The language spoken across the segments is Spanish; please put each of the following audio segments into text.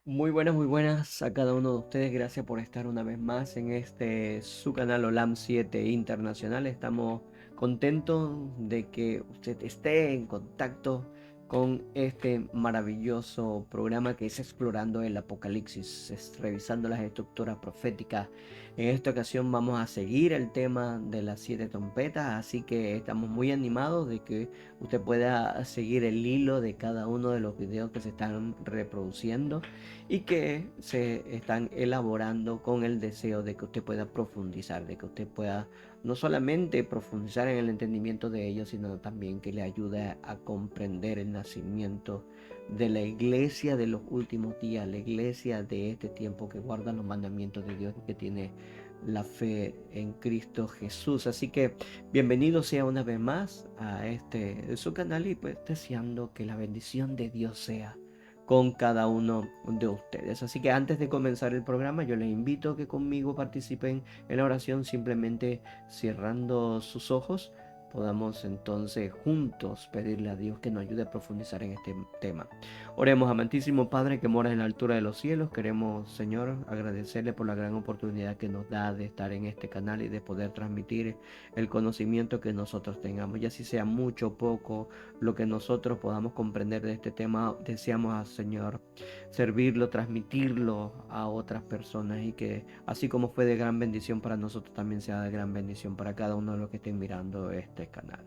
Muy buenas a cada uno de ustedes. Gracias por estar una vez más en su canal OLAM 7 Internacional. Estamos contentos de que usted esté en contacto con este maravilloso programa que es Explorando el Apocalipsis, revisando las estructuras proféticas. En esta ocasión vamos a seguir el tema de las 7 trompetas, así que estamos muy animados de que usted pueda seguir el hilo de cada uno de los videos que se están reproduciendo y que se están elaborando con el deseo de que usted pueda profundizar, de que usted pueda no solamente profundizar en el entendimiento de ellos, sino también que le ayude a comprender el nacimiento de la iglesia de los últimos días, la iglesia de este tiempo que guarda los mandamientos de Dios y que tiene la fe en Cristo Jesús. Así que bienvenido sea una vez más a su canal y pues deseando que la bendición de Dios sea con cada uno de ustedes. Así que antes de comenzar el programa, yo les invito a que conmigo participen en la oración, simplemente cerrando sus ojos. Podamos entonces juntos pedirle a Dios que nos ayude a profundizar en este tema. Oremos, amantísimo Padre que mora en la altura de los cielos. Queremos, Señor, agradecerle por la gran oportunidad que nos da de estar en este canal y de poder transmitir el conocimiento que nosotros tengamos, ya si sea mucho o poco lo que nosotros podamos comprender de este tema. Deseamos al Señor servirlo, transmitirlo a otras personas y que así como fue de gran bendición para nosotros, también sea de gran bendición para cada uno de los que estén mirando este canal.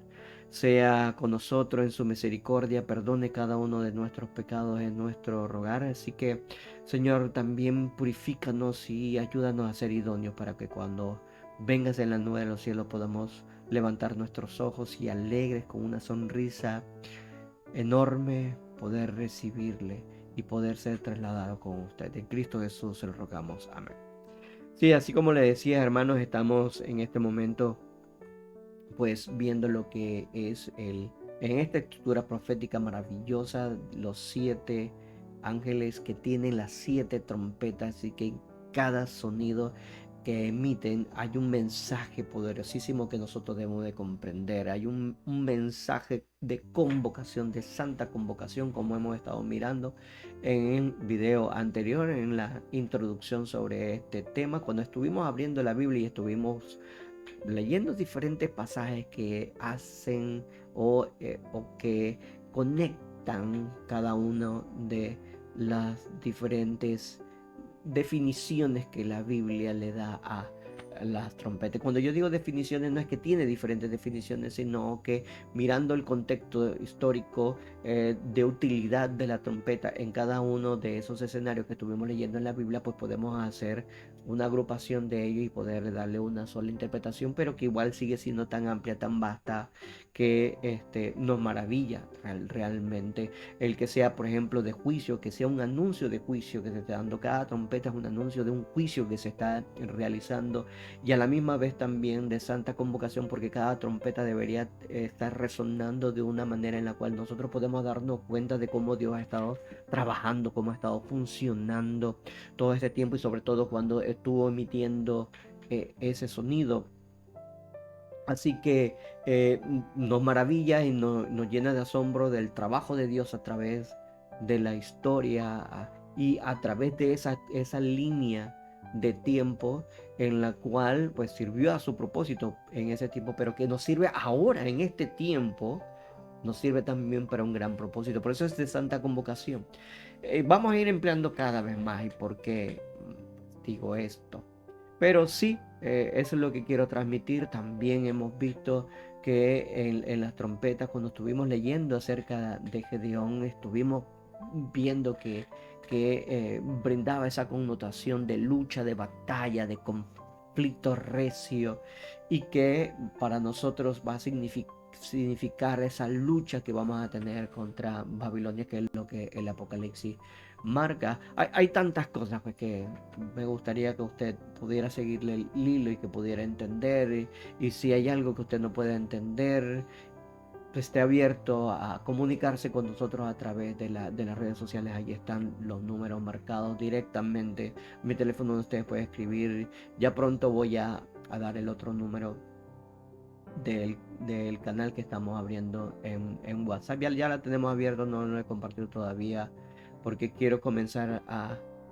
Sea con nosotros en su misericordia, perdone cada uno de nuestros pecados en nuestro rogar. Así que, Señor, también purifícanos y ayúdanos a ser idóneos para que cuando vengas en la nube de los cielos podamos levantar nuestros ojos y alegres con una sonrisa enorme poder recibirle y poder ser trasladado con usted. En Cristo Jesús se lo rogamos. Amén. Sí, así como le decía, hermanos, estamos en este momento pues viendo lo que es en esta estructura profética maravillosa, los 7 ángeles que tienen las 7 trompetas y que en cada sonido que emiten hay un mensaje poderosísimo que nosotros debemos de comprender. Hay un mensaje de convocación, de santa convocación, como hemos estado mirando en el video anterior, en la introducción sobre este tema, cuando estuvimos abriendo la Biblia y estuvimos leyendo diferentes pasajes que hacen o que conectan cada uno de las diferentes definiciones que la Biblia le da a las trompetas. Cuando yo digo definiciones, no es que tiene diferentes definiciones, sino que mirando el contexto histórico de utilidad de la trompeta en cada uno de esos escenarios que estuvimos leyendo en la Biblia, pues podemos hacer una agrupación de ellos y poder darle una sola interpretación, pero que igual sigue siendo tan amplia, tan vasta, que nos maravilla realmente el que sea, por ejemplo, de juicio, que sea un anuncio de juicio que se está dando. Cada trompeta es un anuncio de un juicio que se está realizando y a la misma vez también de santa convocación, porque cada trompeta debería estar resonando de una manera en la cual nosotros podemos darnos cuenta de cómo Dios ha estado trabajando, cómo ha estado funcionando todo este tiempo y sobre todo cuando estuvo emitiendo ese sonido. Así que nos maravilla y nos llena de asombro del trabajo de Dios a través de la historia y a través de esa línea de tiempo en la cual pues sirvió a su propósito en ese tiempo, pero que nos sirve ahora en este tiempo, nos sirve también para un gran propósito. Por eso es de santa convocación. Vamos a ir empleando cada vez más. ¿Y por qué digo esto? Pero sí, eso es lo que quiero transmitir. También hemos visto que en las trompetas, cuando estuvimos leyendo acerca de Gedeón, estuvimos viendo que brindaba esa connotación de lucha, de batalla, de conflicto recio y que para nosotros va a significar esa lucha que vamos a tener contra Babilonia, que es lo que el Apocalipsis marca. Hay tantas cosas pues, que me gustaría que usted pudiera seguirle el hilo y que pudiera entender. Y si hay algo que usted no puede entender, pues esté abierto a comunicarse con nosotros a través de las redes sociales. Ahí están los números marcados directamente. Mi teléfono donde ustedes pueden escribir. Ya pronto voy a dar el otro número del canal que estamos abriendo en WhatsApp. Ya la tenemos abierto, no lo he compartido todavía porque quiero comenzar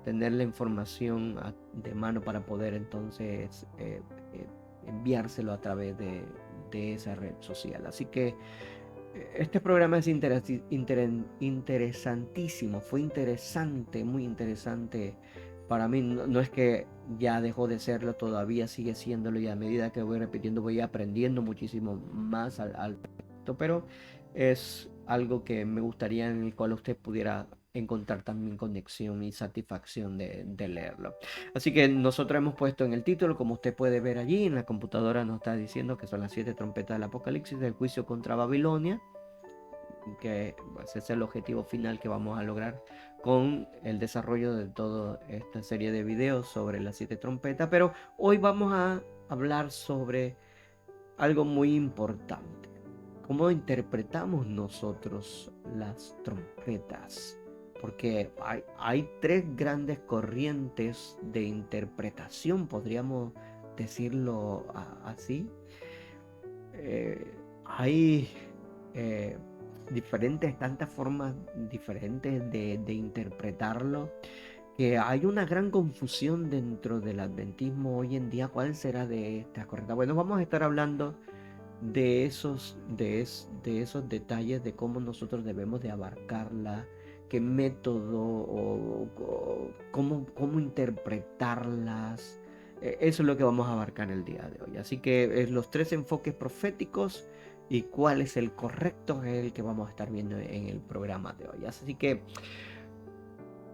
tener la información de mano para poder entonces enviárselo a través de esa red social. Así que este programa es interesantísimo, fue interesante, muy interesante para mí. No, no es que ya dejó de serlo, todavía sigue siéndolo, y a medida que voy repitiendo voy aprendiendo muchísimo más al respecto, pero es algo que me gustaría en el cual usted pudiera encontrar también conexión y satisfacción de leerlo. Así que nosotros hemos puesto en el título, como usted puede ver allí en la computadora, nos está diciendo que son las 7 trompetas del Apocalipsis, del juicio contra Babilonia, que pues, es el objetivo final que vamos a lograr con el desarrollo de toda esta serie de videos sobre las 7 trompetas. Pero hoy vamos a hablar sobre algo muy importante: cómo interpretamos nosotros las trompetas. Porque hay tres grandes corrientes de interpretación, podríamos decirlo así. Hay eh, tantas formas diferentes de interpretarlo, que hay una gran confusión dentro del adventismo hoy en día. ¿Cuál será de estas correctas? Bueno, vamos a estar hablando de esos detalles, de cómo nosotros debemos de abarcarla, qué método o cómo interpretarlas. Eso es lo que vamos a abarcar el día de hoy. Así que los tres enfoques proféticos y cuál es el correcto es el que vamos a estar viendo en el programa de hoy. Así que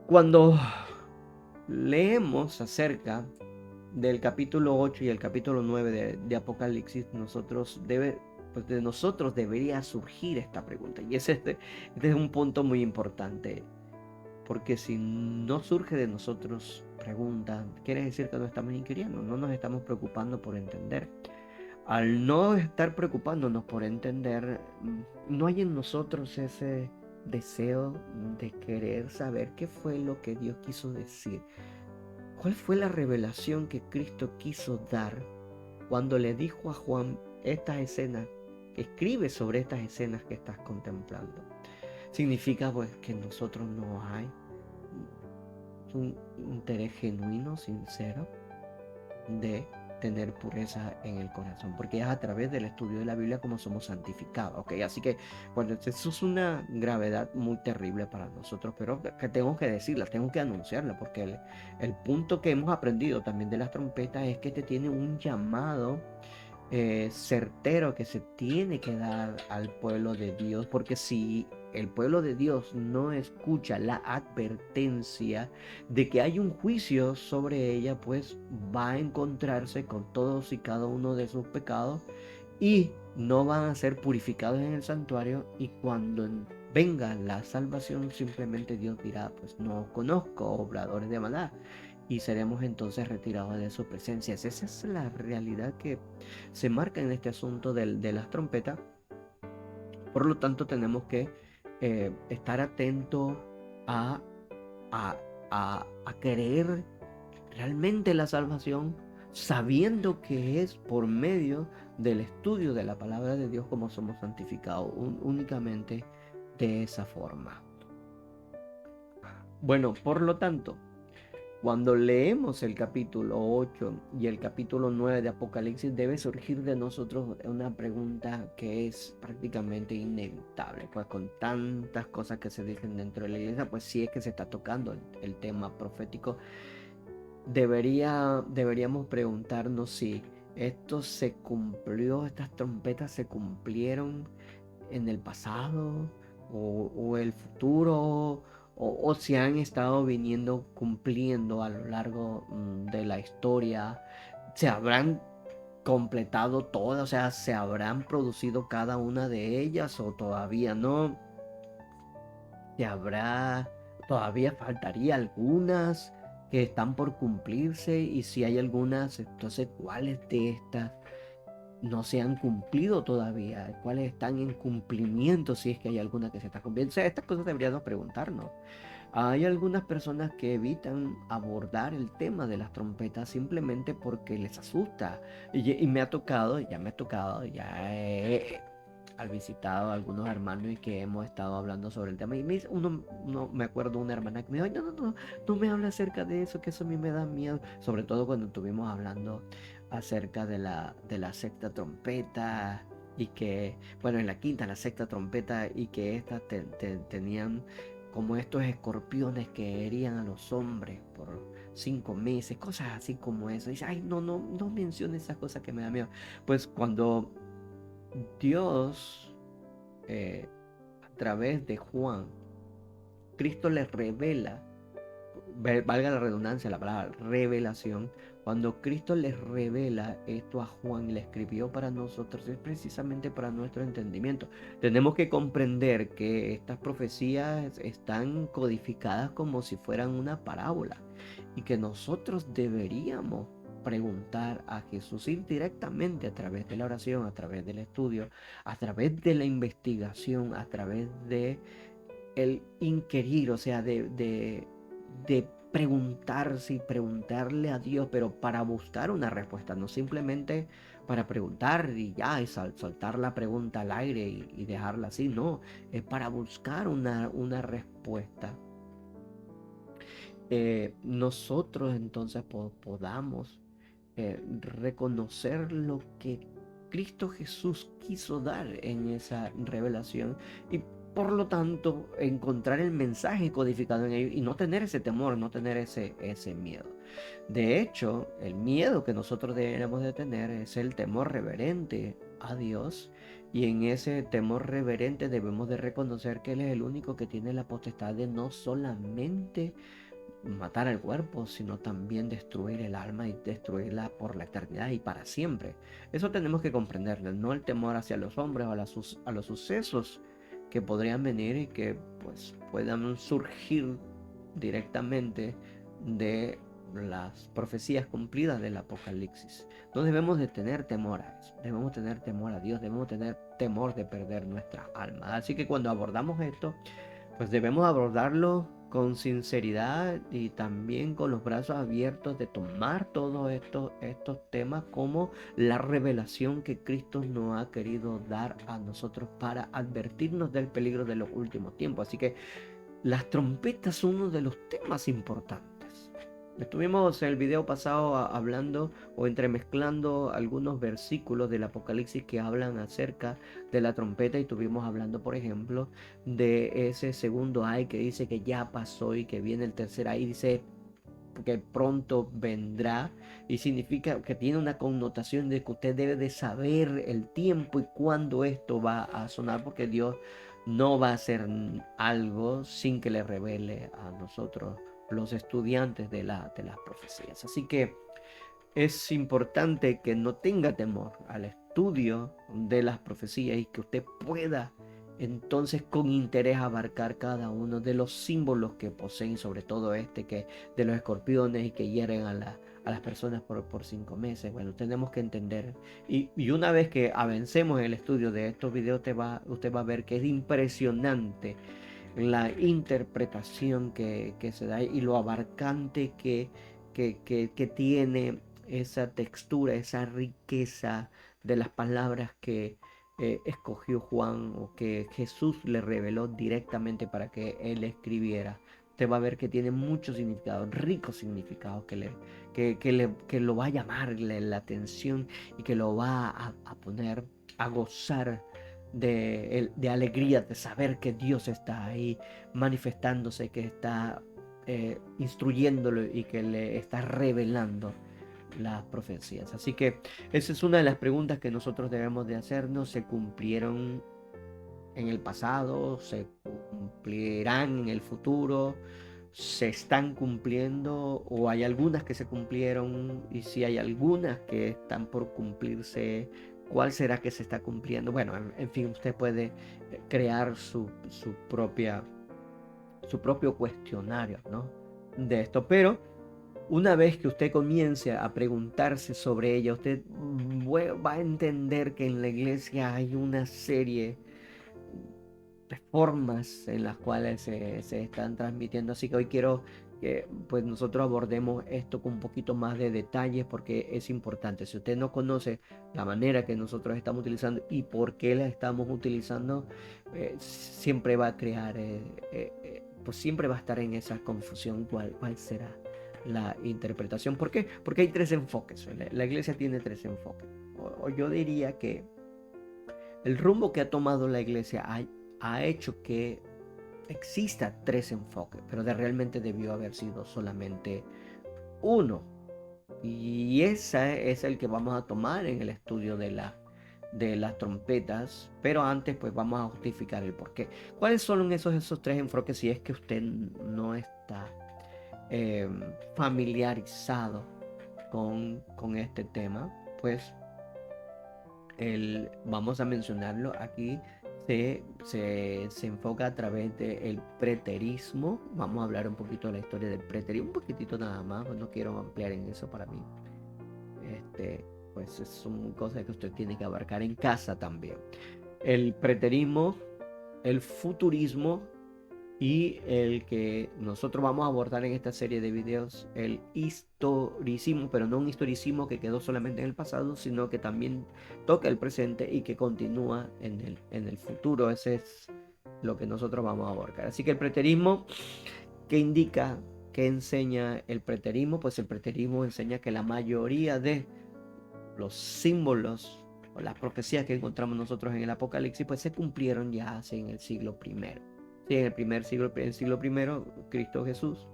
cuando leemos acerca del capítulo 8 y el capítulo 9 de Apocalipsis, pues de nosotros debería surgir esta pregunta. Y este es un punto muy importante, porque si no surge de nosotros pregunta, quiere decir que no estamos inquiriendo, no nos estamos preocupando por entender. Al no estar preocupándonos por entender, no hay en nosotros ese deseo de querer saber qué fue lo que Dios quiso decir. ¿Cuál fue la revelación que Cristo quiso dar cuando le dijo a Juan estas escenas, que escribe sobre estas escenas que estás contemplando? Significa pues que en nosotros no hay un interés genuino, sincero, de tener pureza en el corazón, porque es a través del estudio de la Biblia como somos santificados, ¿ok? Así que, bueno, eso es una gravedad muy terrible para nosotros, pero que tengo que decirla, tengo que anunciarla, porque el punto que hemos aprendido también de las trompetas es que te tiene un llamado certero que se tiene que dar al pueblo de Dios, porque si el pueblo de Dios no escucha la advertencia de que hay un juicio sobre ella, pues va a encontrarse con todos y cada uno de sus pecados y no van a ser purificados en el santuario, y cuando venga la salvación simplemente Dios dirá, pues no conozco, obradores de maldad, y seremos entonces retirados de su presencia. Esa es la realidad que se marca en este asunto de las trompetas. Por lo tanto, tenemos que estar atentos a, a, a creer realmente la salvación, sabiendo que es por medio del estudio de la palabra de Dios como somos santificados, únicamente de esa forma. Bueno, por lo tanto, cuando leemos el capítulo 8 y el capítulo 9 de Apocalipsis, debe surgir de nosotros una pregunta que es prácticamente inevitable, pues con tantas cosas que se dicen dentro de la iglesia, pues si es que se está tocando el tema profético, deberíamos preguntarnos si esto se cumplió, estas trompetas se cumplieron en el pasado o el futuro, o si han estado viniendo cumpliendo a lo largo de la historia. Se habrán completado todas, o sea, se habrán producido cada una de ellas, o todavía no. Se habrá, todavía faltaría algunas que están por cumplirse, y si hay algunas, entonces cuáles de estas no se han cumplido todavía, cuáles están en cumplimiento, si es que hay alguna que se está cumpliendo. O sea, estas cosas deberíamos preguntarnos. Hay algunas personas que evitan abordar el tema de las trompetas simplemente porque les asusta. Y me ha tocado, ya me ha tocado, al visitado a algunos hermanos y que hemos estado hablando sobre el tema. Y me acuerdo una hermana que me dijo: "Ay, no, no, no, no me hable acerca de eso, que eso a mí me da miedo". Sobre todo cuando estuvimos hablando acerca de la sexta trompeta y que, bueno, en la quinta, la sexta trompeta, y que estas tenían como estos escorpiones que herían a los hombres por 5 meses, cosas así como eso. Dice: "Ay, no, no, no menciones esas cosas que me da miedo". Pues cuando Dios, a través de Juan, Cristo les revela, valga la redundancia, la palabra revelación, cuando Cristo les revela esto a Juan y le escribió para nosotros, es precisamente para nuestro entendimiento. Tenemos que comprender que estas profecías están codificadas como si fueran una parábola y que nosotros deberíamos preguntar a Jesús, ir directamente a través de la oración, a través del estudio, a través de la investigación, a través de el inquirir, o sea, de preguntarse y preguntarle a Dios, pero para buscar una respuesta, no simplemente para preguntar y ya, y soltar la pregunta al aire y dejarla así, no, es para buscar una respuesta. Nosotros entonces podamos reconocer lo que Cristo Jesús quiso dar en esa revelación y por lo tanto encontrar el mensaje codificado en ello y no tener ese temor, no tener ese miedo. De hecho, el miedo que nosotros deberíamos de tener es el temor reverente a Dios, y en ese temor reverente debemos de reconocer que Él es el único que tiene la potestad de no solamente matar al cuerpo, sino también destruir el alma y destruirla por la eternidad y para siempre. Eso tenemos que comprenderlo, no el temor hacia los hombres o a los sucesos que podrían venir y que pues puedan surgir directamente de las profecías cumplidas del Apocalipsis. No debemos de tener temor a eso, debemos tener temor a Dios, debemos tener temor de perder nuestra alma. Así que cuando abordamos esto, pues debemos abordarlo con sinceridad y también con los brazos abiertos de tomar todos estos temas como la revelación que Cristo nos ha querido dar a nosotros para advertirnos del peligro de los últimos tiempos. Así que las trompetas son uno de los temas importantes. Estuvimos en el video pasado hablando o entremezclando algunos versículos del Apocalipsis que hablan acerca de la trompeta, y estuvimos hablando, por ejemplo, de ese segundo ay que dice que ya pasó y que viene el tercer ay, dice que pronto vendrá, y significa que tiene una connotación de que usted debe de saber el tiempo y cuándo esto va a sonar, porque Dios no va a hacer algo sin que le revele a nosotros, los estudiantes de las profecías. Así que es importante que no tenga temor al estudio de las profecías y que usted pueda entonces con interés abarcar cada uno de los símbolos que poseen, sobre todo que de los escorpiones y que hieren a las personas por 5 meses. Bueno, tenemos que entender, y una vez que avancemos en el estudio de estos videos, usted va a ver que es impresionante la interpretación que se da y lo abarcante que tiene esa textura, esa riqueza de las palabras que escogió Juan, o que Jesús le reveló directamente para que él escribiera. Usted va a ver que tiene mucho significado, rico significado, que lo va a llamarle la atención y que lo va a poner a gozar de alegría, de saber que Dios está ahí manifestándose, que está instruyéndolo y que le está revelando las profecías. Así que esa es una de las preguntas que nosotros debemos de hacernos. ¿Se cumplieron en el pasado? ¿Se cumplirán en el futuro? ¿Se están cumpliendo o hay algunas que se cumplieron? Y si hay algunas que están por cumplirse, ¿cuál será que se está cumpliendo? Bueno, en fin, usted puede crear su propio cuestionario, ¿no?, de esto. Pero una vez que usted comience a preguntarse sobre ella, usted va a entender que en la iglesia hay una serie de formas en las cuales se están transmitiendo. Así que hoy quiero que pues nosotros abordemos esto con un poquito más de detalles porque es importante. Si usted no conoce la manera que nosotros estamos utilizando y por qué la estamos utilizando, siempre va a crear, pues siempre va a estar en esa confusión cuál será la interpretación. ¿Por qué? Porque hay tres enfoques. La iglesia tiene tres enfoques. O yo diría que el rumbo que ha tomado la iglesia ha hecho que exista tres enfoques, pero realmente debió haber sido solamente uno. Y ese es el que vamos a tomar en el estudio de las trompetas, pero antes pues vamos a justificar el porqué. ¿Cuáles son esos tres enfoques si es que usted no está eh, familiarizado con este tema? Pues vamos a mencionarlo aquí. Se enfoca a través del preterismo. Vamos a hablar un poquito de la historia del preterismo, un poquitito nada más, pues no quiero ampliar en eso para mí. Este, pues son cosas que usted tiene que abarcar en casa también. El preterismo, el futurismo y el que nosotros vamos a abordar en esta serie de videos, el historicismo, pero no un historicismo que quedó solamente en el pasado, sino que también toca el presente y que continúa en el futuro. Ese es lo que nosotros vamos a abordar. Así que el preterismo, ¿qué indica? ¿Qué enseña el preterismo? Pues el preterismo enseña que la mayoría de los símbolos o las profecías que encontramos nosotros en el Apocalipsis, pues se cumplieron ya hace en el siglo primero. Sí, en el primer siglo, el siglo primero, Cristo Jesús.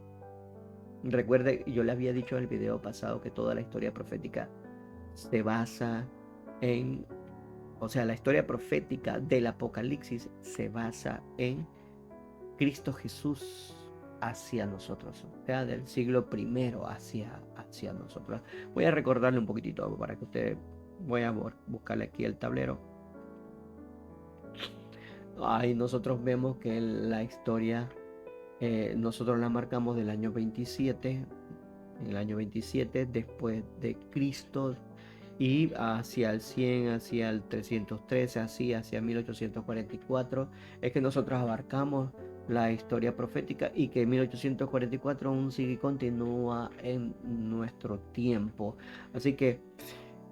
Recuerde, yo le había dicho en el video pasado que toda la historia profética se basa en, o sea, la historia profética del Apocalipsis se basa en Cristo Jesús hacia nosotros, o sea, del siglo primero hacia nosotros. Voy a recordarle un poquitito para que usted, voy a buscarle aquí el tablero. Ahí nosotros vemos que la historia, nosotros la marcamos del año 27, en el año 27 después de Cristo, y hacia el 100, hacia el 313, así hacia 1844, es que nosotros abarcamos la historia profética y que 1844 aún sigue y continúa en nuestro tiempo. Así que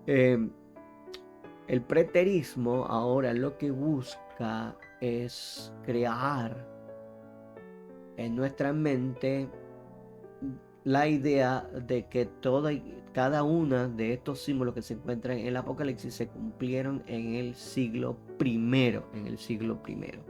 el preterismo ahora lo que busca es crear en nuestra mente la idea de que toda y cada una de estos símbolos que se encuentran en el Apocalipsis se cumplieron en el siglo primero,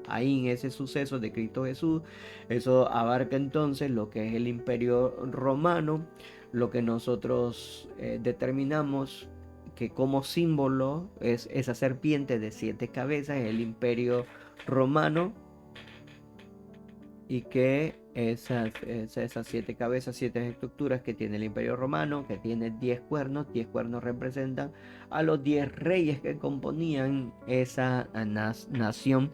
Ahí en ese suceso de Cristo Jesús, eso abarca entonces lo que es el Imperio Romano, lo que nosotros determinamos que como símbolo es esa serpiente de 7 cabezas, el Imperio Romano, y que esas 7 cabezas, 7 estructuras que tiene el Imperio Romano, que tiene 10 cuernos representan a los 10 reyes que componían esa nación.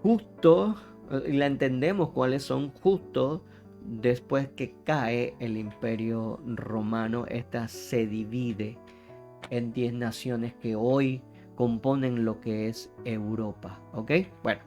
Justo, la entendemos cuáles son justo después que cae el Imperio Romano. Esta se divide en 10 naciones que hoy componen lo que es Europa, ¿ok? Bueno,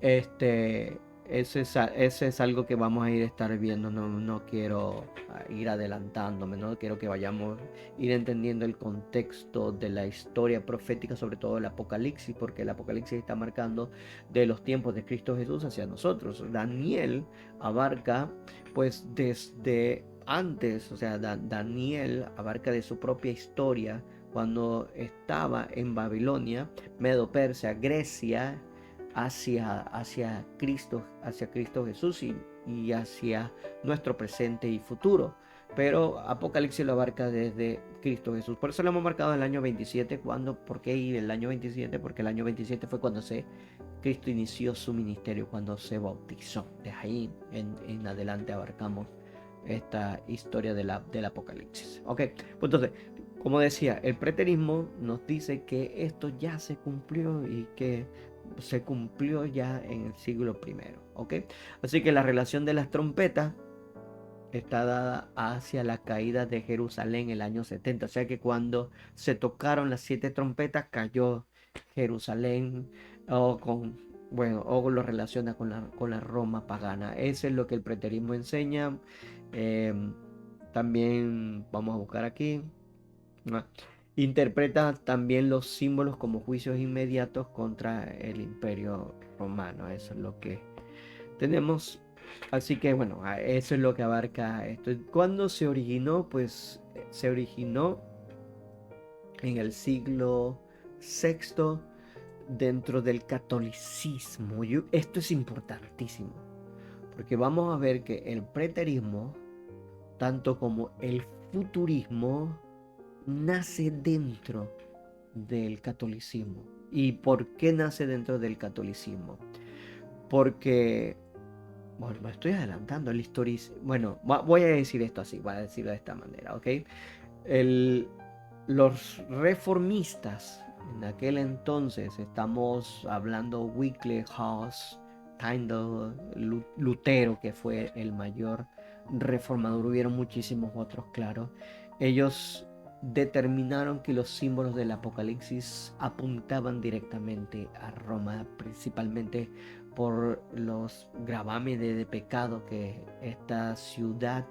ese es algo que vamos a estar viendo. No quiero ir adelantándome, no quiero que vayamos a ir entendiendo el contexto de la historia profética, sobre todo el Apocalipsis, porque el Apocalipsis está marcando de los tiempos de Cristo Jesús hacia nosotros. Daniel abarca pues desde antes, o sea, Daniel abarca de su propia historia cuando estaba en Babilonia, Medo Persia, Grecia, hacia Cristo Jesús y hacia nuestro presente y futuro. Pero Apocalipsis lo abarca desde Cristo Jesús. Por eso lo hemos marcado en el año 27. ¿Por qué el año 27? Porque el año 27 fue cuando Cristo inició su ministerio, cuando se bautizó. De ahí en adelante abarcamos esta historia del Apocalipsis. Ok, pues entonces, como decía, el preterismo nos dice que esto ya se cumplió y que se cumplió ya en el siglo primero. ¿Ok? Así que la relación de las trompetas está dada hacia la caída de Jerusalén en el año 70. O sea que cuando se tocaron las 7 trompetas cayó Jerusalén, bueno, o lo relaciona con la Roma pagana. Eso es lo que el preterismo enseña. Em, También vamos a buscar aquí. Ah, Interpreta también los símbolos como juicios inmediatos contra el imperio romano. Eso es lo que tenemos. Así que bueno, eso es lo que abarca esto. ¿Cuándo se originó? Pues se originó en el siglo sexto dentro del catolicismo. Esto es importantísimo, porque vamos a ver que el preterismo, tanto como el futurismo, nace dentro del catolicismo. ¿Y por qué nace dentro del catolicismo? Porque, bueno, me estoy adelantando el historicismo. Bueno, voy a decir esto así, voy a decirlo de esta manera, ¿ok? El, los reformistas, en aquel entonces, estamos hablando Wycliffe, Hus, Tyndale, Lutero, que fue el mayor reformador, hubieron muchísimos otros, claro. Ellos determinaron que los símbolos del Apocalipsis apuntaban directamente a Roma, principalmente por los gravámenes de pecado que esta ciudad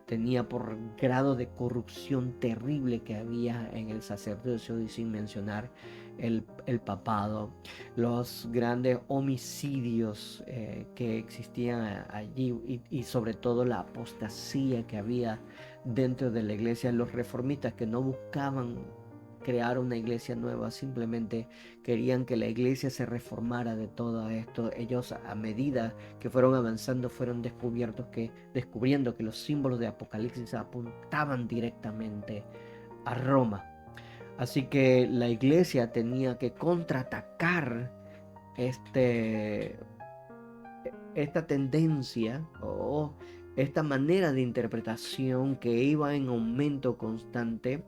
tenía, por grado de corrupción terrible que había en el sacerdocio, y sin mencionar el papado, los grandes homicidios que existían allí, y sobre todo la apostasía que había dentro de la iglesia. Los reformistas, que no buscaban crear una iglesia nueva, simplemente querían que la iglesia se reformara de todo esto. Ellos, a medida que fueron avanzando, fueron descubriendo que los símbolos de Apocalipsis apuntaban directamente a Roma. Así que la iglesia tenía que contraatacar este, esta tendencia o esta manera de interpretación que iba en aumento constante,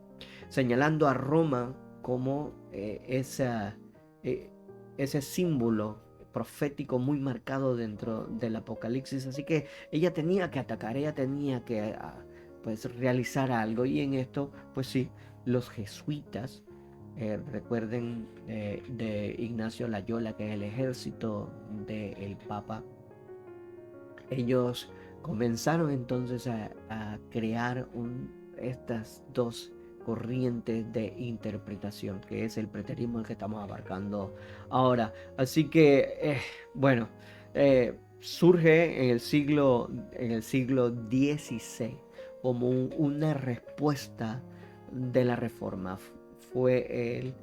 señalando a Roma como eh, ese símbolo profético muy marcado dentro del Apocalipsis. Así que ella tenía que atacar, ella tenía que pues realizar algo, y en esto pues sí, los jesuitas, recuerden de Ignacio Loyola, que es el ejército del Papa. Ellos comenzaron entonces a crear estas dos corrientes de interpretación, que es el preterismo, el que estamos abarcando ahora. Así que, bueno, surge en el siglo XVI como una respuesta de la Reforma. Fue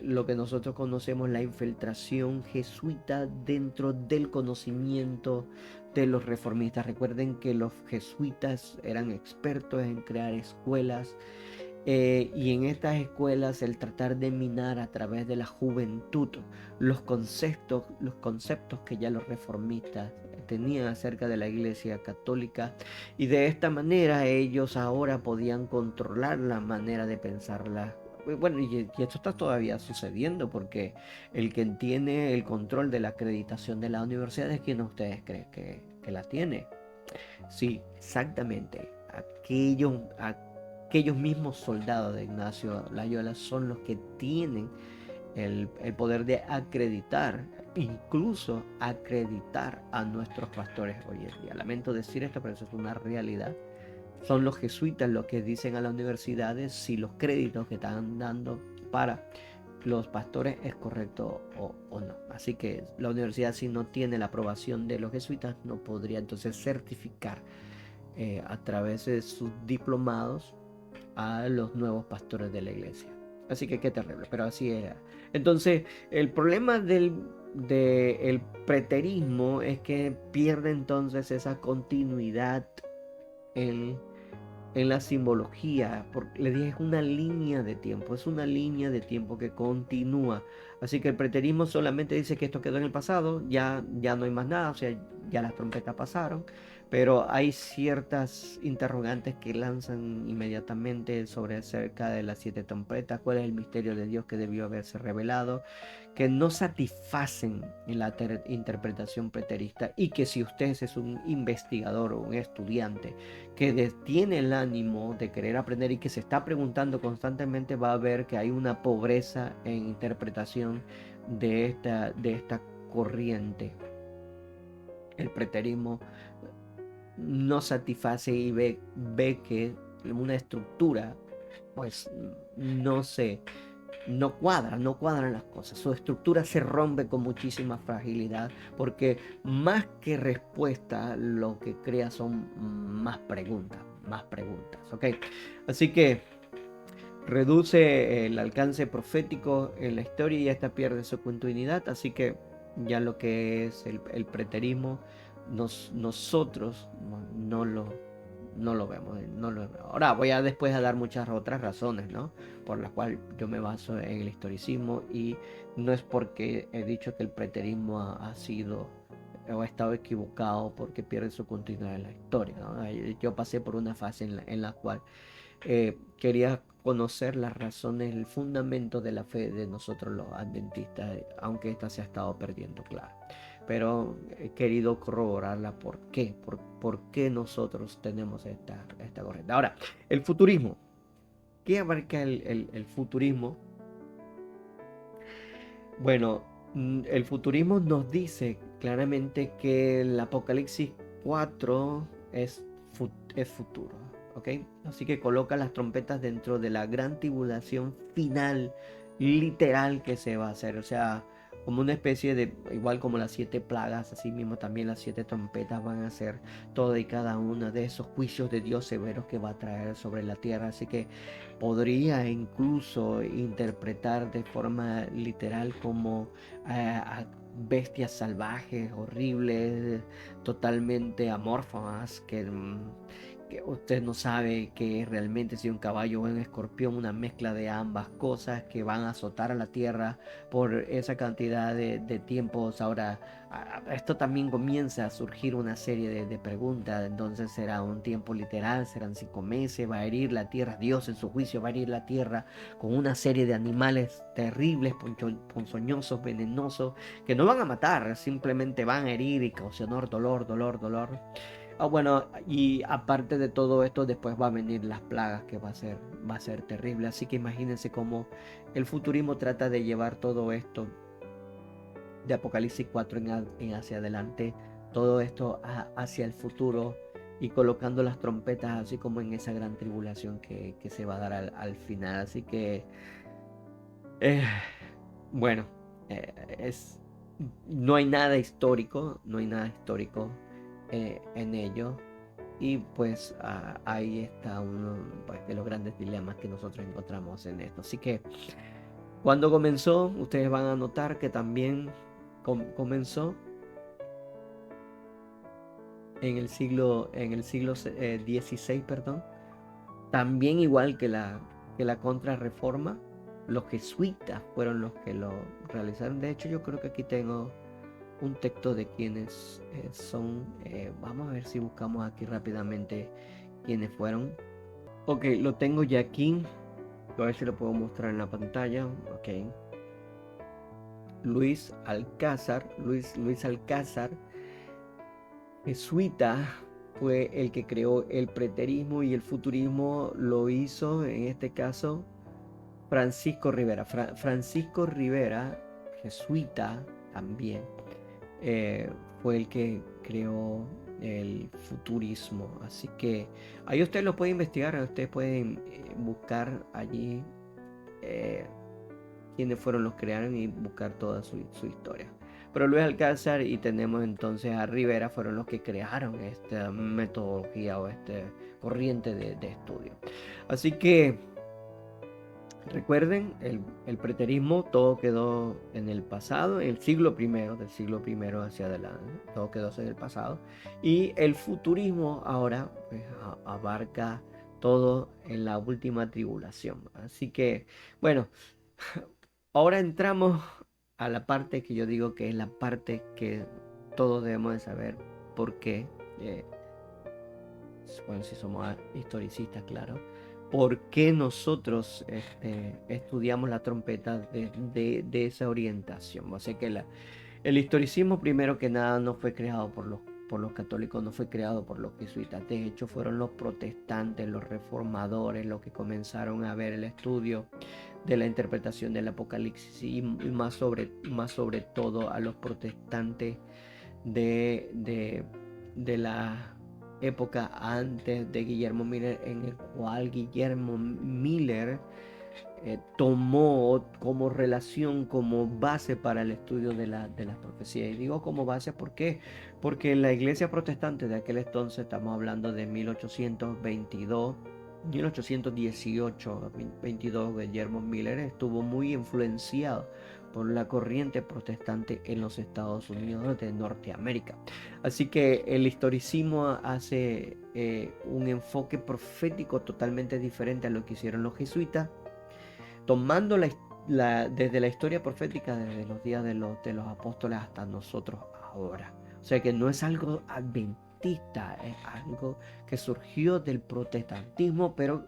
lo que nosotros conocemos, la infiltración jesuita dentro del conocimiento de los reformistas. Recuerden que los jesuitas eran expertos en crear escuelas, y en estas escuelas el tratar de minar a través de la juventud los conceptos que ya los reformistas tenían acerca de la Iglesia Católica, y de esta manera ellos ahora podían controlar la manera de pensarla. Bueno, y esto está todavía sucediendo, porque el que tiene el control de la acreditación de la universidad es quien ustedes creen que la tiene. Sí, exactamente. Aquellos mismos soldados de Ignacio Loyola son los que tienen el poder de acreditar, incluso acreditar a nuestros pastores hoy en día. Lamento decir esto, pero eso es una realidad. Son los jesuitas los que dicen a las universidades si los créditos que están dando para los pastores es correcto o no. Así que la universidad, si no tiene la aprobación de los jesuitas, no podría entonces certificar a través de sus diplomados a los nuevos pastores de la iglesia. Así que qué terrible, pero así era. Entonces, el problema del preterismo es que pierde entonces esa continuidad en, en la simbología. Porque le dije, es una línea de tiempo, es una línea de tiempo que continúa. Así que el preterismo solamente dice que esto quedó en el pasado, ya no hay más nada, o sea, ya las trompetas pasaron. Pero hay ciertas interrogantes que lanzan inmediatamente sobre acerca de las siete trompetas, cuál es el misterio de Dios que debió haberse revelado, que no satisfacen en la interpretación preterista, y que si usted es un investigador o un estudiante que tiene el ánimo de querer aprender y que se está preguntando constantemente, va a ver que hay una pobreza en interpretación de esta corriente. El preterismo no satisface y ve que una estructura pues no cuadran las cosas. Su estructura se rompe con muchísima fragilidad porque más que respuesta lo que crea son más preguntas, ¿ok? Así que reduce el alcance profético en la historia y esta pierde su continuidad, así que ya lo que es el preterismo, nosotros no lo vemos, no lo vemos. Ahora voy a después a dar muchas otras razones, ¿no? Por las cuales yo me baso en el historicismo y no es porque he dicho que el preterismo ha sido o ha estado equivocado porque pierde su continuidad en la historia, ¿no? Yo pasé por una fase en la cual quería conocer las razones, el fundamento de la fe de nosotros los adventistas, aunque esta se ha estado perdiendo, claro. Pero he querido corroborarla por qué nosotros tenemos esta corriente. Ahora, el futurismo. ¿Qué abarca el futurismo? Bueno, el futurismo nos dice claramente que el Apocalipsis 4 es futuro. ¿Ok? Así que coloca las trompetas dentro de la gran tribulación final, literal que se va a hacer. O sea, como una especie de, igual como las 7 plagas, así mismo también las 7 trompetas van a ser toda y cada una de esos juicios de Dios severos que va a traer sobre la tierra. Así que podría incluso interpretar de forma literal como a bestias salvajes, horribles, totalmente amorfas, que usted no sabe que es realmente si un caballo o un escorpión, una mezcla de ambas cosas que van a azotar a la tierra por esa cantidad de tiempos. Ahora, esto también comienza a surgir una serie de preguntas. Entonces, ¿será un tiempo literal? ¿Serán 5 meses? ¿Va a herir la tierra? Dios en su juicio va a herir la tierra con una serie de animales terribles, ponzoñosos, venenosos, que no van a matar, simplemente van a herir y causar dolor. Bueno, y aparte de todo esto, después va a venir las plagas, que va a ser terrible. Así que imagínense cómo el futurismo trata de llevar todo esto de Apocalipsis 4 en hacia adelante, todo esto hacia el futuro y colocando las trompetas así como en esa gran tribulación que se va a dar al final. Así que, eh, bueno, eh, es, no hay nada histórico, en ello. Y pues ahí está uno pues, de los grandes dilemas que nosotros encontramos en esto. Así que cuando comenzó, ustedes van a notar que también comenzó en el siglo XVI, perdón. También igual que la Contrarreforma, los jesuitas fueron los que lo realizaron. De hecho, yo creo que aquí tengo un texto de quienes son. Vamos a ver si buscamos aquí rápidamente quiénes fueron. Ok, lo tengo ya aquí. A ver si lo puedo mostrar en la pantalla. Ok. Luis Alcázar, jesuita, fue el que creó el preterismo y el futurismo lo hizo, en este caso, Francisco Rivera. Francisco Rivera, jesuita también, fue el que creó el futurismo. Así que ahí ustedes lo pueden investigar, ustedes pueden buscar allí quiénes fueron los que crearon y buscar toda su historia. Pero Luis Alcázar y tenemos entonces a Rivera fueron los que crearon esta metodología o esta corriente de estudio. Así que recuerden, el preterismo todo quedó en el pasado, en el siglo primero, del siglo primero hacia adelante, todo quedó en el pasado. Y el futurismo ahora pues, abarca todo en la última tribulación. Así que, bueno, ahora entramos a la parte que yo digo que es la parte que todos debemos de saber por qué. eh, bueno, si somos historicistas, claro. ¿Por qué nosotros estudiamos la trompeta de esa orientación? O sea que el historicismo, primero que nada, no fue creado por los por los católicos, no fue creado por los jesuitas. De hecho, fueron los protestantes, los reformadores, los que comenzaron a ver el estudio de la interpretación del Apocalipsis y más sobre todo a los protestantes de la época antes de Guillermo Miller, en el cual Guillermo Miller tomó como relación, como base para el estudio de las profecías. Y digo como base, ¿por qué? Porque la iglesia protestante de aquel entonces, estamos hablando de 1818, 22, Guillermo Miller estuvo muy influenciado por la corriente protestante en los Estados Unidos de Norteamérica. Así que el historicismo hace un enfoque profético totalmente diferente a lo que hicieron los jesuitas, tomando desde la historia profética, desde los días de los apóstoles hasta nosotros ahora. O sea que no es algo adventista, es algo que surgió del protestantismo, pero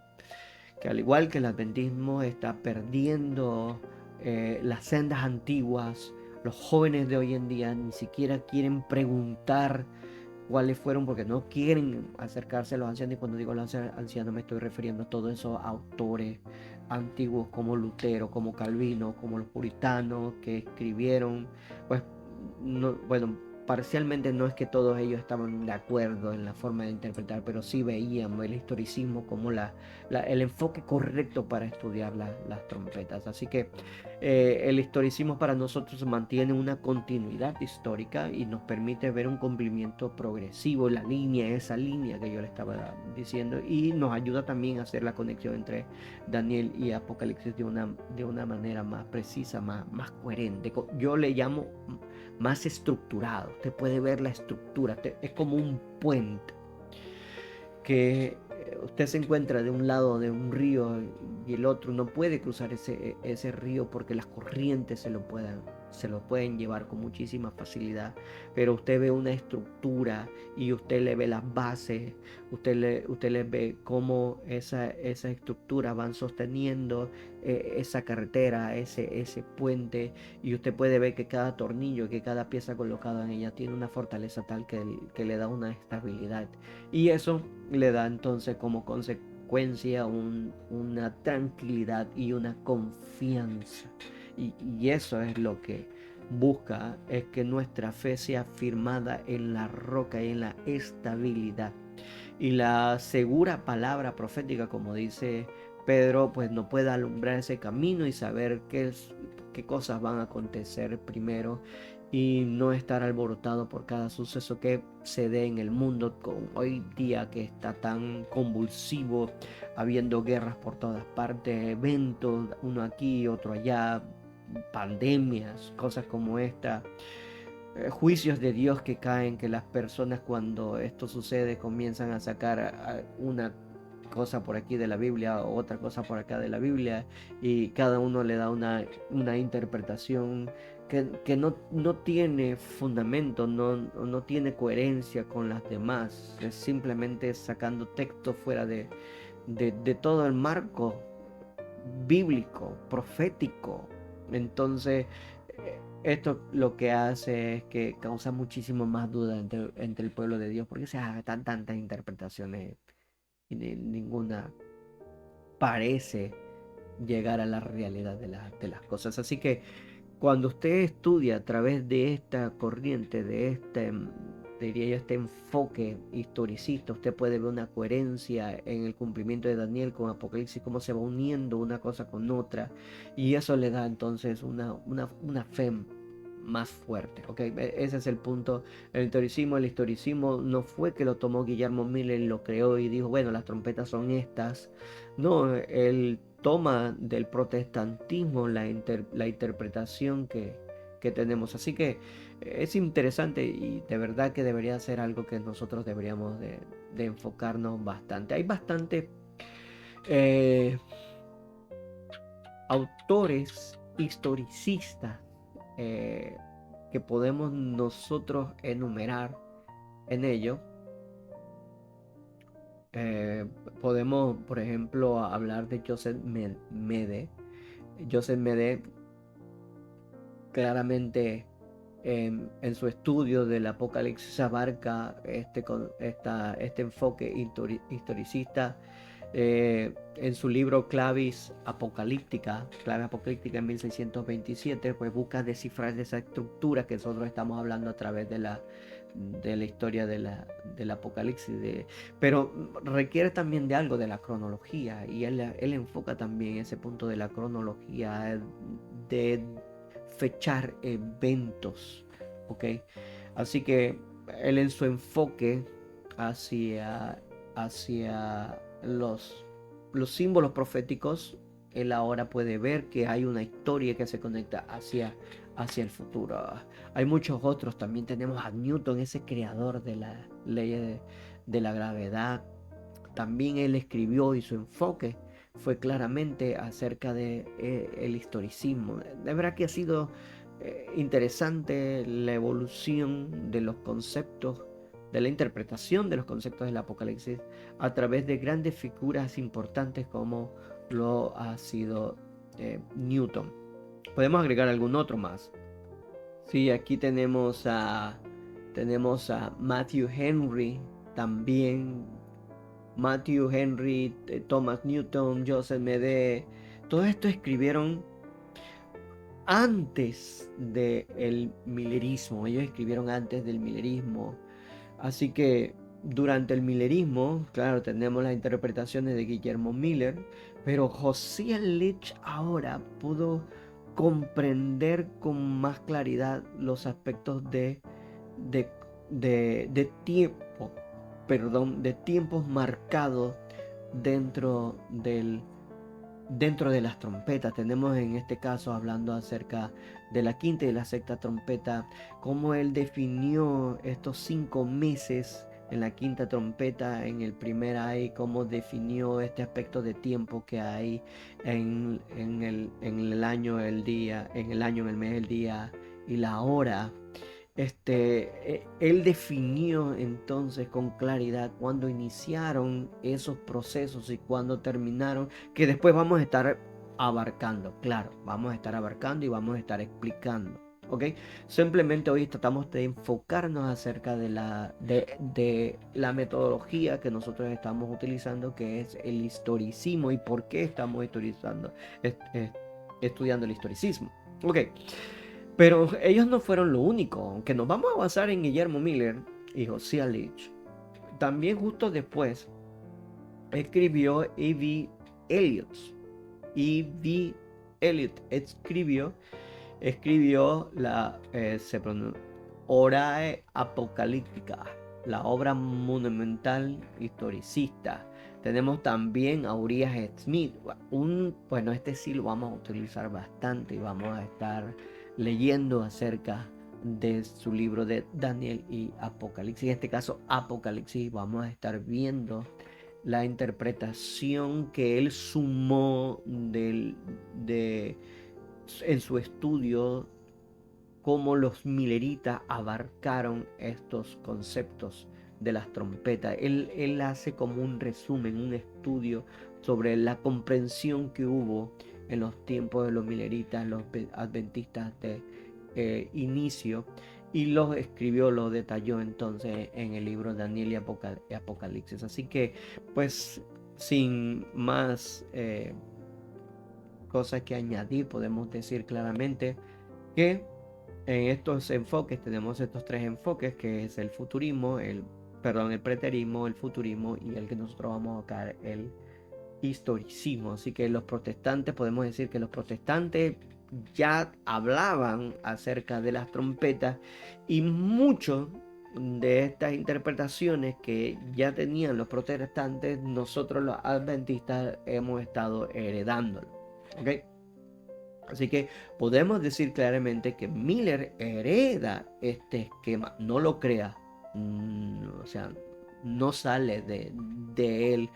que al igual que el adventismo está perdiendo las sendas antiguas. Los jóvenes de hoy en día ni siquiera quieren preguntar cuáles fueron, porque no quieren acercarse a los ancianos. Y cuando digo los ancianos me estoy refiriendo a todos esos autores antiguos como Lutero, como Calvino, como los puritanos que escribieron, pues no, bueno, parcialmente no es que todos ellos estaban de acuerdo en la forma de interpretar, pero sí veíamos el historicismo como el enfoque correcto para estudiar las trompetas. Así que el historicismo para nosotros mantiene una continuidad histórica y nos permite ver un cumplimiento progresivo, esa línea que yo le estaba diciendo, y nos ayuda también a hacer la conexión entre Daniel y Apocalipsis de una manera más precisa, más coherente. Yo le llamo más estructurado. Usted puede ver la estructura, es como un puente que usted se encuentra de un lado de un río y el otro no puede cruzar ese río porque las corrientes se lo pueden llevar con muchísima facilidad, pero usted ve una estructura y usted le ve las bases, usted le ve cómo esa estructura van sosteniendo esa carretera, ese puente, y usted puede ver que cada tornillo, que cada pieza colocada en ella tiene una fortaleza tal que le da una estabilidad, y eso le da entonces como consecuencia una tranquilidad y una confianza. Y eso es lo que busca, es que nuestra fe sea firmada en la roca y en la estabilidad. Y la segura palabra profética, como dice Pedro, pues no puede alumbrar ese camino y saber qué cosas van a acontecer primero, y no estar alborotado por cada suceso que se dé en el mundo con hoy día, que está tan convulsivo, habiendo guerras por todas partes, eventos, uno aquí, otro allá, pandemias, cosas como esta, juicios de Dios que caen, que las personas cuando esto sucede comienzan a sacar una cosa por aquí de la Biblia o otra cosa por acá de la Biblia, y cada uno le da una interpretación que no tiene fundamento, no tiene coherencia con las demás, es simplemente sacando texto fuera de todo el marco bíblico, profético. Entonces, esto lo que hace es que causa muchísimo más duda entre el pueblo de Dios, porque se hagan tantas interpretaciones y ninguna parece llegar a la realidad de las cosas. Así que cuando usted estudia a través de esta corriente, diría yo, este enfoque historicista, usted puede ver una coherencia en el cumplimiento de Daniel con Apocalipsis, cómo se va uniendo una cosa con otra, y eso le da entonces una fe más fuerte, ¿ok? Ese es el punto. El historicismo no fue que lo tomó Guillermo Miller, lo creó y dijo, bueno, las trompetas son estas. No, él toma del protestantismo la interpretación que tenemos. Así que es interesante y de verdad que debería ser algo que nosotros deberíamos de enfocarnos bastante. Hay bastantes eh, autores historicistas eh, que podemos nosotros enumerar en ello. Eh, Podemos, por ejemplo, hablar de Joseph Mede. Joseph Mede claramente en su estudio del Apocalipsis abarca este enfoque historicista. En su libro Clave Apocalíptica en 1627, pues busca descifrar esa estructura que nosotros estamos hablando a través de la historia del Apocalipsis. Pero requiere también de algo de la cronología, y él enfoca también ese punto de la cronología, de fechar eventos, ¿ok? Así que él, en su enfoque hacia los símbolos proféticos, él ahora puede ver que hay una historia que se conecta hacia el futuro. Hay muchos otros, también tenemos a Newton, ese creador de la ley de la gravedad. También él escribió, y su enfoque fue claramente acerca de el historicismo. De verdad que ha sido interesante la evolución de los conceptos, de la interpretación de los conceptos del Apocalipsis a través de grandes figuras importantes como lo ha sido Newton. Podemos agregar algún otro más. Sí, aquí tenemos a Matthew Henry también. Matthew Henry, Thomas Newton, Joseph Mede, todo esto escribieron antes del milerismo. Ellos escribieron antes del milerismo. Así que durante el milerismo, claro, tenemos las interpretaciones de Guillermo Miller, pero Josiah Litch ahora pudo comprender con más claridad los aspectos de tiempo, de tiempos marcados dentro de las trompetas. Tenemos en este caso, hablando acerca de la quinta y la sexta trompeta, cómo él definió estos 5 meses en la quinta trompeta, en el primer ay, cómo definió este aspecto de tiempo que hay en el año, el día, en el año, en el mes, el día y la hora. Él definió entonces con claridad cuándo iniciaron esos procesos y cuándo terminaron, que después vamos a estar abarcando, claro, vamos a estar abarcando y vamos a estar explicando, ¿ok? Simplemente hoy tratamos de enfocarnos acerca de la metodología que nosotros estamos utilizando, que es el historicismo, y por qué estamos estudiando el historicismo, ¿ok? Pero ellos no fueron lo único, aunque nos vamos a basar en Guillermo Miller y Josiah Litch. También justo después escribió E.V. Elliot. E.V. Elliot escribió la Orae Apocalíptica, la obra monumental historicista. Tenemos también a Uriah Smith. Bueno, este sí lo vamos a utilizar bastante y vamos a estar leyendo acerca de su libro de Daniel y Apocalipsis. En este caso, Apocalipsis, vamos a estar viendo la interpretación que él sumó en su estudio, cómo los mileritas abarcaron estos conceptos de las trompetas. Él hace como un resumen, un estudio sobre la comprensión que hubo en los tiempos de los mileritas, los adventistas de inicio, y los escribió, los detalló entonces en el libro Daniel y Apocalipsis. Así que, pues, sin más cosas que añadir, podemos decir claramente que en estos enfoques tenemos estos 3 enfoques, que es el futurismo, el preterismo, el futurismo, y el que nosotros vamos a tocar, el historicismo. Así que podemos decir que los protestantes ya hablaban acerca de las trompetas, y muchos de estas interpretaciones que ya tenían los protestantes, nosotros los adventistas hemos estado heredándolo, ¿ok? Así que podemos decir claramente que Miller hereda este esquema, no lo crea, o sea, no sale de él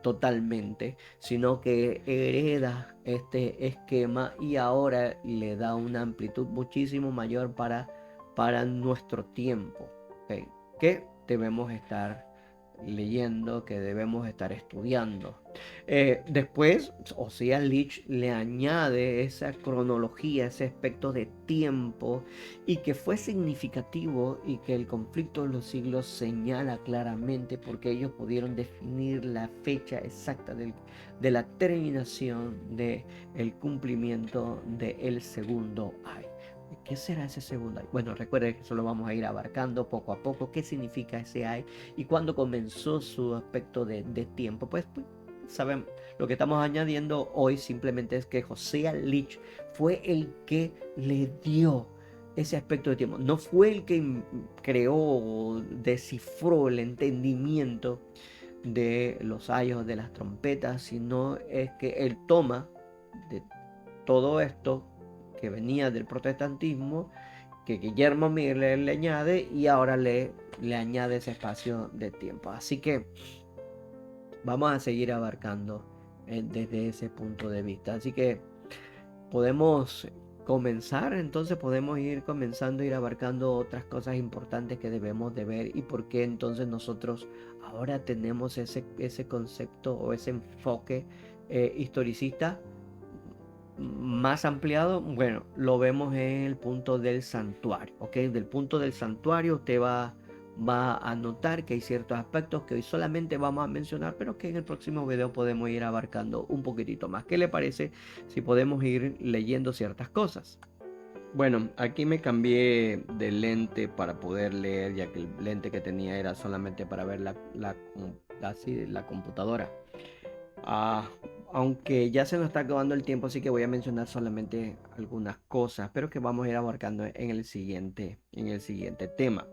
totalmente, sino que hereda este esquema y ahora le da una amplitud muchísimo mayor para nuestro tiempo, ¿okay? Que debemos estar leyendo, que debemos estar estudiando. Después, Ozias Leach le añade esa cronología, ese aspecto de tiempo, y que fue significativo y que el conflicto de los siglos señala claramente, porque ellos pudieron definir la fecha exacta de la terminación del cumplimiento del segundo año. ¿Qué será ese segundo ay? Bueno, recuerden que eso lo vamos a ir abarcando poco a poco. ¿Qué significa ese ay? Y cuándo comenzó su aspecto de tiempo. Pues saben, lo que estamos añadiendo hoy simplemente es que Ozias Leach fue el que le dio ese aspecto de tiempo. No fue el que creó o descifró el entendimiento de los ayos, de las trompetas, sino es que él toma de todo esto que venía del protestantismo, que Guillermo Miller le añade, y ahora le añade ese espacio de tiempo. Así que vamos a seguir abarcando desde ese punto de vista. Así que podemos comenzar, entonces podemos ir comenzando a ir abarcando otras cosas importantes que debemos de ver, y por qué entonces nosotros ahora tenemos ese concepto o ese enfoque historicista más ampliado. Bueno, lo vemos en el punto del santuario, ¿ok? Del punto del santuario usted va a notar que hay ciertos aspectos que hoy solamente vamos a mencionar, pero que en el próximo video podemos ir abarcando un poquitito más. ¿Qué le parece si podemos ir leyendo ciertas cosas? Bueno, aquí me cambié de lente para poder leer, ya que el lente que tenía era solamente para ver la computadora. Aunque ya se nos está acabando el tiempo, así que voy a mencionar solamente algunas cosas, pero que vamos a ir abarcando en el siguiente tema.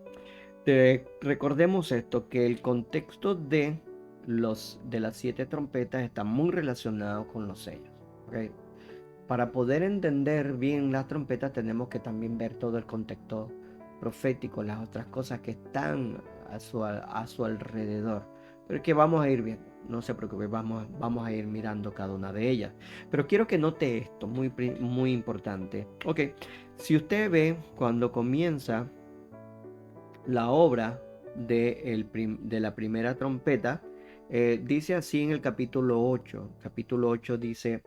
Recordemos esto, que el contexto de las 7 trompetas está muy relacionado con los sellos, ¿okay? Para poder entender bien las trompetas tenemos que también ver todo el contexto profético, las otras cosas que están a su alrededor, pero que vamos a ir viendo. No se preocupe, vamos a ir mirando cada una de ellas. Pero quiero que note esto, muy importante. Ok, si usted ve cuando comienza la obra de la primera trompeta, dice así en el capítulo 8. Capítulo 8 dice: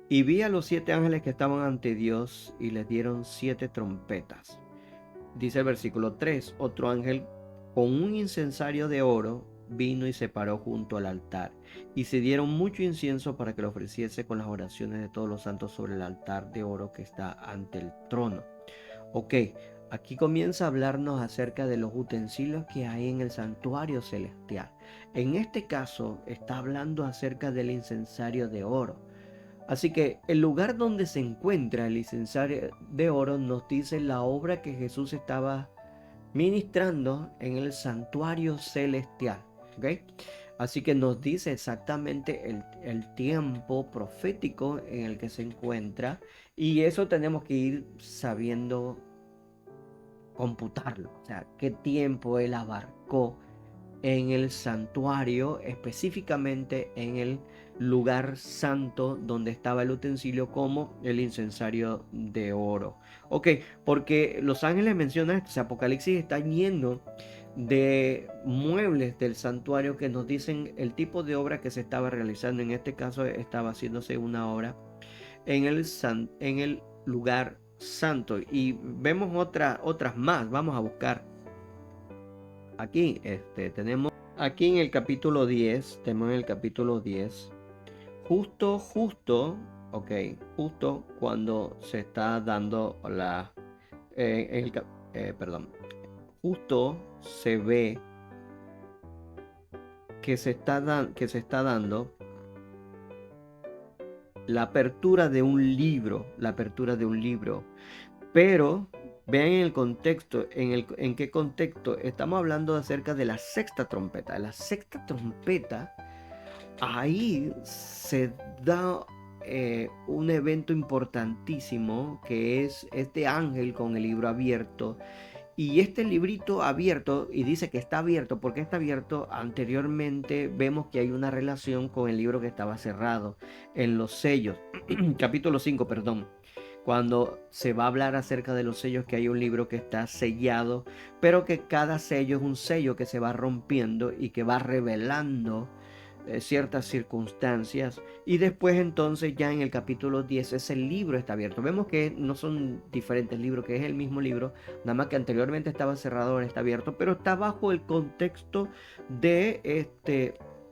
y vi a los 7 ángeles que estaban ante Dios, y les dieron 7 trompetas. Dice el versículo 3, otro ángel con un incensario de oro vino y se paró junto al altar, y se dieron mucho incienso para que lo ofreciese con las oraciones de todos los santos sobre el altar de oro que está ante el trono. Ok, aquí comienza a hablarnos acerca de los utensilios que hay en el santuario celestial. En este caso está hablando acerca del incensario de oro. Así que el lugar donde se encuentra el incensario de oro nos dice la obra que Jesús estaba ministrando en el santuario celestial. ¿Okay? Así que nos dice exactamente el tiempo profético en el que se encuentra, y eso tenemos que ir sabiendo computarlo. O sea, qué tiempo él abarcó en el santuario, específicamente en el lugar santo donde estaba el utensilio, como el incensario de oro. Ok, porque los ángeles mencionan esto, Apocalipsis está lleno de muebles del santuario que nos dicen el tipo de obra que se estaba realizando. En este caso estaba haciéndose una obra en el lugar santo, y vemos otras más. Vamos a buscar aquí. Tenemos aquí en el capítulo 10, tenemos en el capítulo 10, justo, ok, justo cuando se está dando perdón, justo se ve que se está dando la apertura de un libro, pero vean en el contexto, en qué contexto estamos hablando acerca de la sexta trompeta. La sexta trompeta, ahí se da un evento importantísimo, que es este ángel con el libro abierto. Y este librito abierto, y dice que está abierto, porque está abierto, anteriormente vemos que hay una relación con el libro que estaba cerrado en los sellos. Capítulo 5, perdón. cuando se va a hablar acerca de los sellos, que hay un libro que está sellado, pero que cada sello es un sello que se va rompiendo y que va revelando ciertas circunstancias, y después entonces ya en el capítulo 10 ese libro está abierto. Vemos que no son diferentes libros, que es el mismo libro, nada más que anteriormente estaba cerrado, ahora está abierto, pero está bajo el contexto de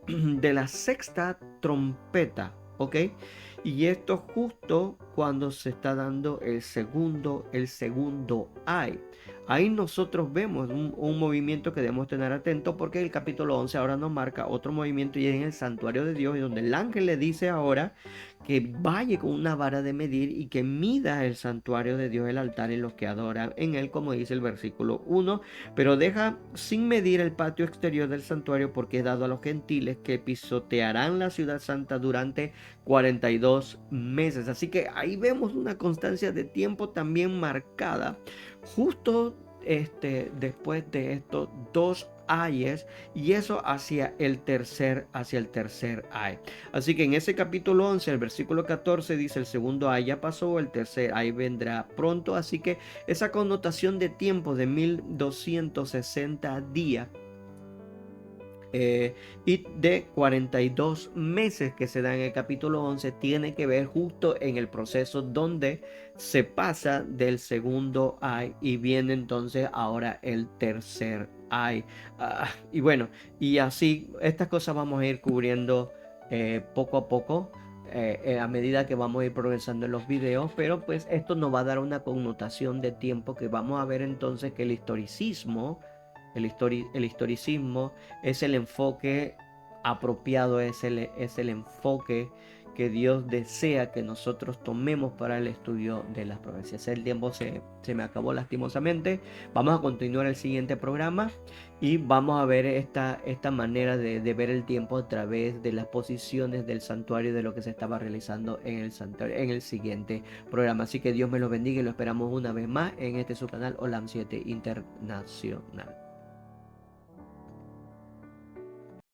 de la sexta trompeta, ¿ok? Y esto justo cuando se está dando el segundo ay. Ahí nosotros vemos un movimiento que debemos tener atento, porque el capítulo 11 ahora nos marca otro movimiento y es en el santuario de Dios, y donde el ángel le dice ahora que vaya con una vara de medir y que mida el santuario de Dios, el altar y los que adoran en él, como dice el versículo 1, pero deja sin medir el patio exterior del santuario, porque es dado a los gentiles que pisotearán la ciudad santa durante 42 meses. Así que ahí vemos una constancia de tiempo también marcada justo después de estos dos ayes, y eso hacia el tercer ay. Así que en ese capítulo 11, el versículo 14 dice: el segundo ay ya pasó, el tercer ay vendrá pronto. Así que esa connotación de tiempo de 1260 días y de 42 meses que se da en el capítulo 11 tiene que ver justo en el proceso donde se pasa del segundo ay y viene entonces ahora el tercer ay. Y bueno, y así estas cosas vamos a ir cubriendo poco a poco. A medida que vamos a ir progresando en los videos, pero pues esto nos va a dar una connotación de tiempo que vamos a ver entonces que el historicismo, el historicismo es el enfoque apropiado, es el enfoque que Dios desea que nosotros tomemos para el estudio de las profecías. El tiempo se me acabó lastimosamente. Vamos a continuar el siguiente programa y vamos a ver esta manera de ver el tiempo a través de las posiciones del santuario, de lo que se estaba realizando en el santuario, en el siguiente programa. Así que Dios me los bendiga y lo esperamos una vez más en su canal Olam 7 Internacional.